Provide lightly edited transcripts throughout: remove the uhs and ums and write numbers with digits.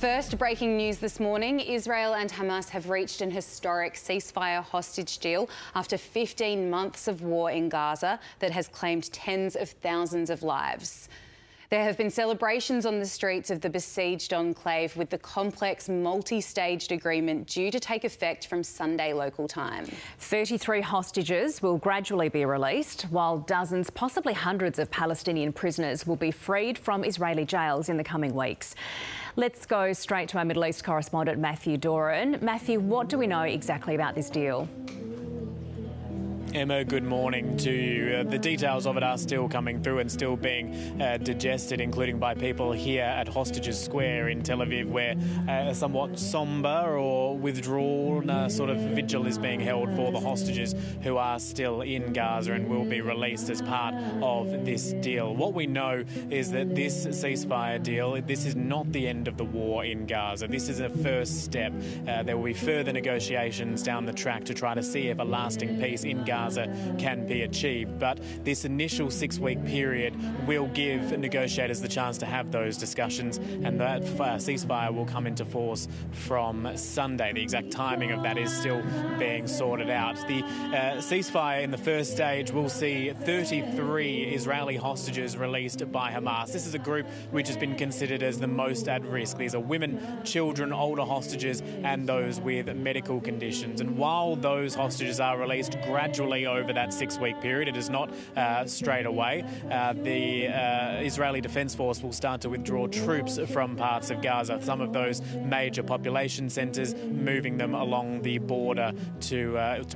First breaking news this morning, Israel and Hamas have reached an historic ceasefire hostage deal after 15 months of war in Gaza that has claimed tens of thousands of lives. There have been celebrations on the streets of the besieged enclave, with the complex multi-staged agreement due to take effect from Sunday local time. 33 hostages will gradually be released, while dozens, possibly hundreds of Palestinian prisoners will be freed from Israeli jails in the coming weeks. Let's go straight to our Middle East correspondent, Matthew Doran. Matthew, what do we know exactly about this deal? Emma, good morning to you. The details of it are still coming through and still being digested, including by people here at Hostages Square in Tel Aviv, where a somewhat sombre or withdrawn sort of vigil is being held for the hostages who are still in Gaza and will be released as part of this deal. What we know is that this ceasefire deal, this is not the end of the war in Gaza. This is a first step. There will be further negotiations down the track to try to see if a lasting peace in Gaza can be achieved, but this initial 6-week period will give negotiators the chance to have those discussions, and that ceasefire will come into force from Sunday. The exact timing of that is still being sorted out. The ceasefire in the first stage will see 33 Israeli hostages released by Hamas. This is a group which has been considered as the most at risk. These are women, children, older hostages, and those with medical conditions. And while those hostages are released gradually over that 6-week period, it is not straight away. The Israeli Defence Force will start to withdraw troops from parts of Gaza, some of those major population centres, moving them along the border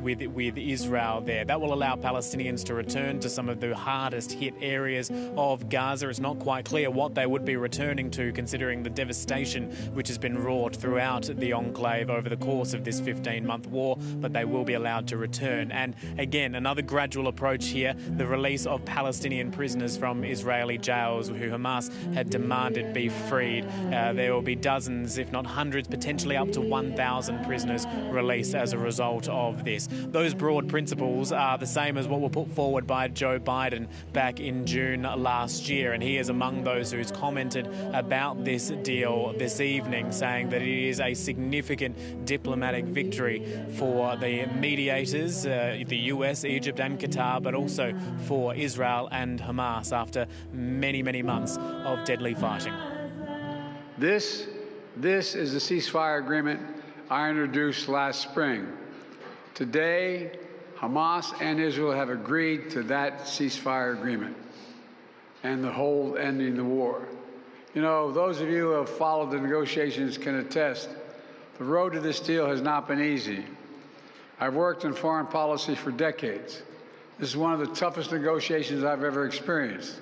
with Israel there. That will allow Palestinians to return to some of the hardest hit areas of Gaza. It's not quite clear what they would be returning to, considering the devastation which has been wrought throughout the enclave over the course of this 15-month war, but they will be allowed to return. And again, another gradual approach here, the release of Palestinian prisoners from Israeli jails who Hamas had demanded be freed. There will be dozens, if not hundreds, potentially up to 1,000 prisoners released as a result of this. Those broad principles are the same as what were put forward by Joe Biden back in June last year, and he is among those who's commented about this deal this evening, saying that it is a significant diplomatic victory for the mediators, the US, Egypt and Qatar, but also for Israel and Hamas after many, many months of deadly fighting. This is the ceasefire agreement I introduced last spring. Today, Hamas and Israel have agreed to that ceasefire agreement and the whole ending the war. You know, those of you who have followed the negotiations can attest, the road to this deal has not been easy. I've worked in foreign policy for decades. This is one of the toughest negotiations I've ever experienced.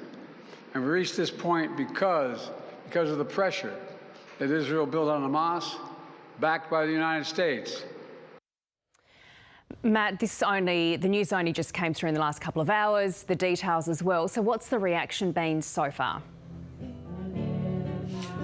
And we reached this point because of the pressure that Israel built on Hamas, backed by the United States. Matt, the news only just came through in the last couple of hours, the details as well. So what's the reaction been so far?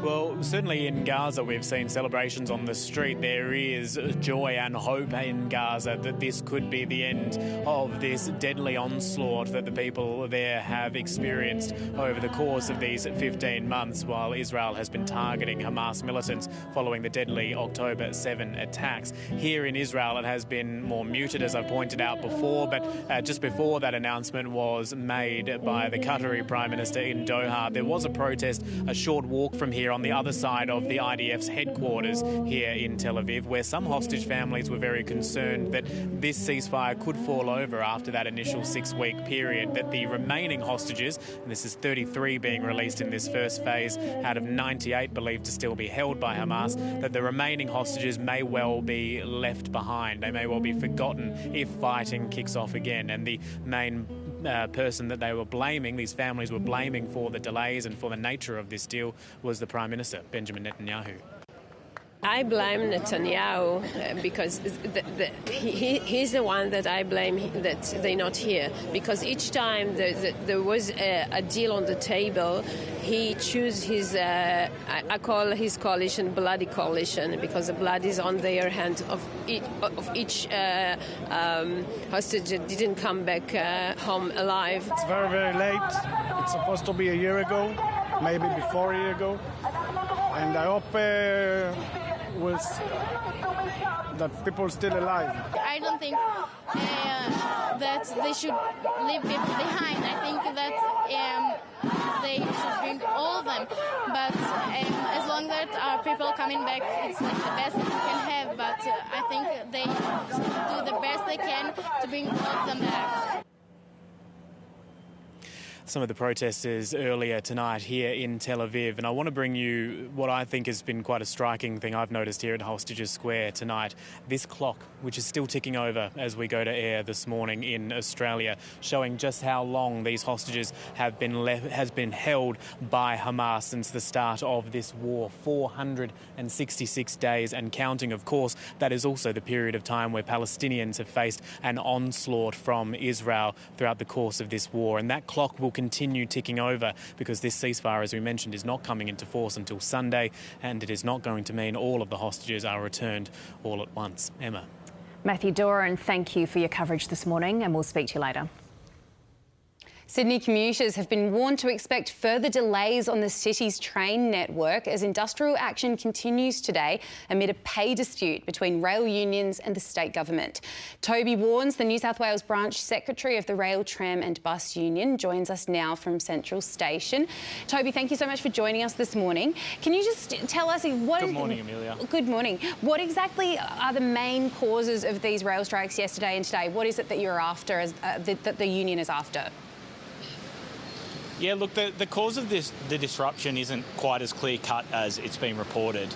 Well, certainly in Gaza we've seen celebrations on the street. There is joy and hope in Gaza that this could be the end of this deadly onslaught that the people there have experienced over the course of these 15 months, while Israel has been targeting Hamas militants following the deadly October 7 attacks. Here in Israel it has been more muted, as I've pointed out before, but just before that announcement was made by the Qatari Prime Minister in Doha, there was a protest a short walk from here on the other side of the IDF's headquarters here in Tel Aviv, where some hostage families were very concerned that this ceasefire could fall over after that initial 6-week period, that the remaining hostages, and this is 33 being released in this first phase out of 98 believed to still be held by Hamas, that the remaining hostages may well be left behind. They may well be forgotten if fighting kicks off again. And the main person that they were blaming, these families were blaming for the delays and for the nature of this deal, was the Prime Minister, Benjamin Netanyahu. I blame Netanyahu because he's the one that I blame that they're not here. Because each time there was a deal on the table, he chose his, I call his coalition bloody coalition, because the blood is on their hand of each hostage that didn't come back home alive. It's very, very late. It's supposed to be a year ago, maybe before a year ago. and I hope that people are still alive. I don't think that they should leave people behind. I think that they should bring all of them. But as long as people coming back, it's like the best we can have. But I think they do the best they can to bring all of them back. Some of the protesters earlier tonight here in Tel Aviv, and I want to bring you what I think has been quite a striking thing I've noticed here at Hostages Square tonight. This clock, which is still ticking over as we go to air this morning in Australia, showing just how long these hostages has been held by Hamas since the start of this war. 466 days and counting, of course. That is also the period of time where Palestinians have faced an onslaught from Israel throughout the course of this war, and that clock will continue ticking over because this ceasefire, as we mentioned, is not coming into force until Sunday, and it is not going to mean all of the hostages are returned all at once. Emma. Matthew Doran, thank you for your coverage this morning, and we'll speak to you later. Sydney commuters have been warned to expect further delays on the city's train network as industrial action continues today amid a pay dispute between rail unions and the state government. Toby Warnes, the New South Wales branch secretary of the Rail, Tram and Bus Union, joins us now from Central Station. Toby, thank you so much for joining us this morning. Can you just tell us what... Good morning, Amelia. Good morning. What exactly are the main causes of these rail strikes yesterday and today? What is it that you're after, that the union is after? Yeah, look, the cause of the disruption isn't quite as clear-cut as it's been reported.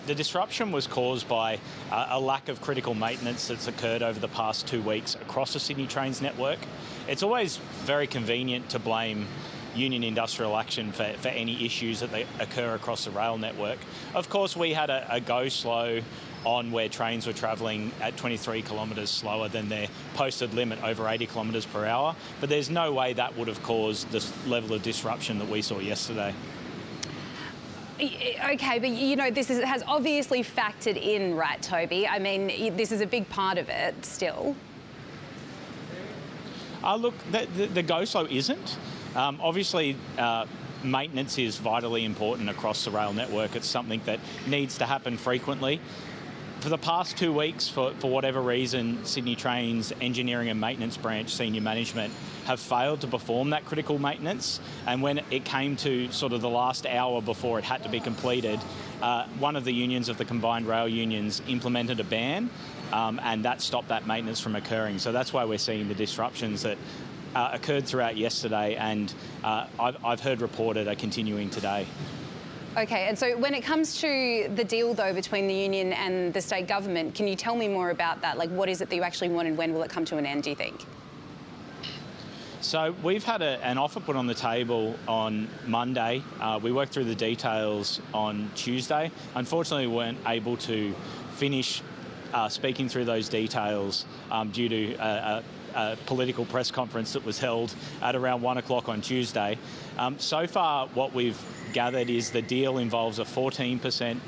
The disruption was caused by a lack of critical maintenance that's occurred over the past 2 weeks across the Sydney Trains network. It's always very convenient to blame union industrial action for any issues that occur across the rail network. Of course, we had a go slow on where trains were travelling at 23 kilometres slower than their posted limit, over 80 kilometres per hour. But there's no way that would have caused this level of disruption that we saw yesterday. OK, but, you know, this has obviously factored in, right, Toby? I mean, this is a big part of it still. Look, the go slow isn't. Obviously, maintenance is vitally important across the rail network. It's something that needs to happen frequently. For the past 2 weeks, for whatever reason, Sydney Trains Engineering and Maintenance Branch senior management have failed to perform that critical maintenance. And when it came to sort of the last hour before it had to be completed, one of the unions of the combined rail unions implemented a ban, and that stopped that maintenance from occurring. So that's why we're seeing the disruptions that occurred throughout yesterday, and I've heard reported are continuing today. OK, and so when it comes to the deal, though, between the union and the state government, can you tell me more about that? Like, what is it that you actually want and when will it come to an end, do you think? So we've had an offer put on the table on Monday. We worked through the details on Tuesday. Unfortunately, we weren't able to finish speaking through those details due to a political press conference that was held at around 1 o'clock on Tuesday. So far, what we've gathered is the deal involves a 14%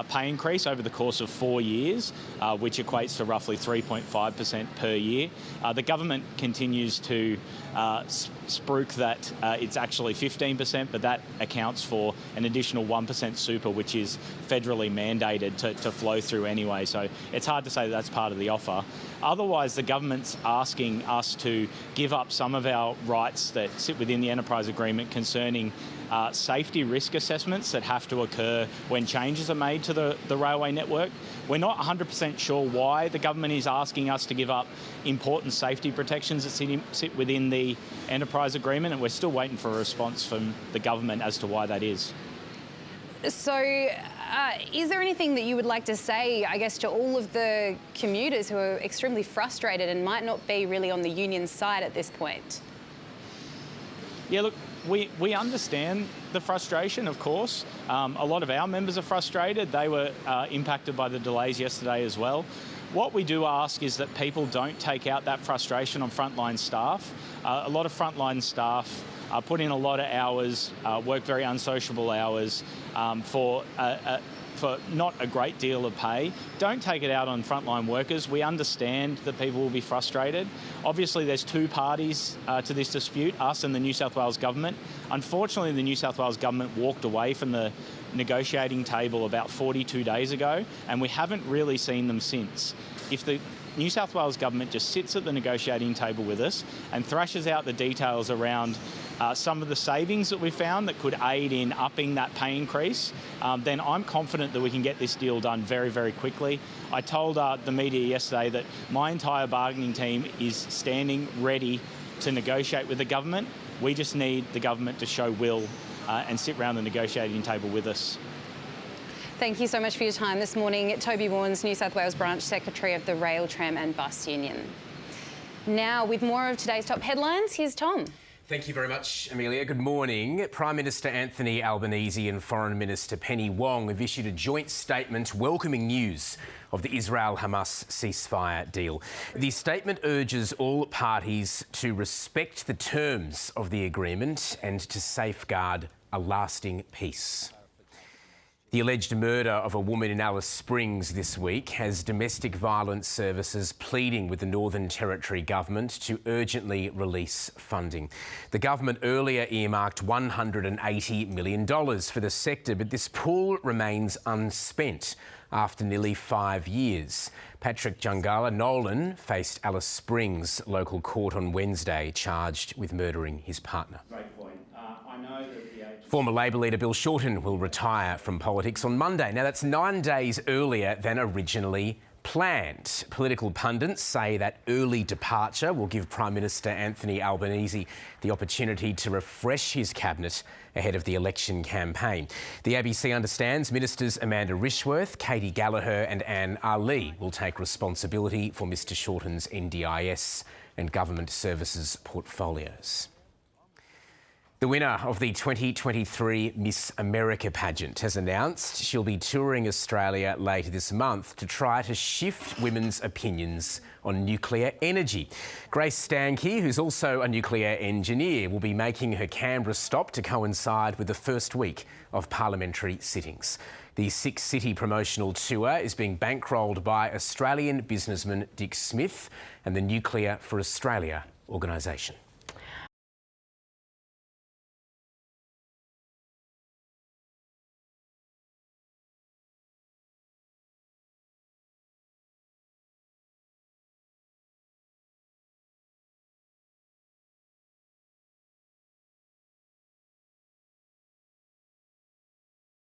pay increase over the course of 4 years, which equates to roughly 3.5% per year. The government continues to spruik that it's actually 15%, but that accounts for an additional 1% super, which is federally mandated to flow through anyway. So it's hard to say that's part of the offer. Otherwise, the government's asking us to give up some of our rights that sit within the enterprise agreement concerning safety risk assessments that have to occur when changes are made to the railway network. We're not 100% sure why the government is asking us to give up important safety protections that sit within the enterprise agreement, and we're still waiting for a response from the government as to why that is. So is there anything that you would like to say, I guess, to all of the commuters who are extremely frustrated and might not be really on the union's side at this point? Yeah, look, we understand the frustration, of course. A lot of our members are frustrated. They were impacted by the delays yesterday as well. What we do ask is that people don't take out that frustration on frontline staff. A lot of frontline staff put in a lot of hours, work very unsociable hours for not a great deal of pay. Don't take it out on frontline workers. We understand that people will be frustrated. Obviously, there's two parties to this dispute, us and the New South Wales government. Unfortunately, the New South Wales government walked away from the negotiating table about 42 days ago, and we haven't really seen them since. If the New South Wales government just sits at the negotiating table with us and thrashes out the details around some of the savings that we found that could aid in upping that pay increase, then I'm confident that we can get this deal done very, very quickly. I told the media yesterday that my entire bargaining team is standing ready to negotiate with the government. We just need the government to show will and sit around the negotiating table with us. Thank you so much for your time this morning. Toby Warnes, New South Wales Branch Secretary of the Rail, Tram and Bus Union. Now, with more of today's top headlines, here's Tom. Thank you very much, Amelia. Good morning. Prime Minister Anthony Albanese and Foreign Minister Penny Wong have issued a joint statement welcoming news of the Israel-Hamas ceasefire deal. The statement urges all parties to respect the terms of the agreement and to safeguard a lasting peace. The alleged murder of a woman in Alice Springs this week has domestic violence services pleading with the Northern Territory government to urgently release funding. The government earlier earmarked $180 million for the sector, but this pool remains unspent after nearly 5 years. Patrick Jungala Nolan faced Alice Springs local court on Wednesday, charged with murdering his partner. Great point. I know that Former Labor leader Bill Shorten will retire from politics on Monday. Now, that's 9 days earlier than originally planned. Political pundits say that early departure will give Prime Minister Anthony Albanese the opportunity to refresh his cabinet ahead of the election campaign. The ABC understands Ministers Amanda Rishworth, Katie Gallagher and Anne Ali will take responsibility for Mr Shorten's NDIS and government services portfolios. The winner of the 2023 Miss America pageant has announced she'll be touring Australia later this month to try to shift women's opinions on nuclear energy. Grace Stanke, who's also a nuclear engineer, will be making her Canberra stop to coincide with the first week of parliamentary sittings. The 6-city promotional tour is being bankrolled by Australian businessman Dick Smith and the Nuclear for Australia organisation.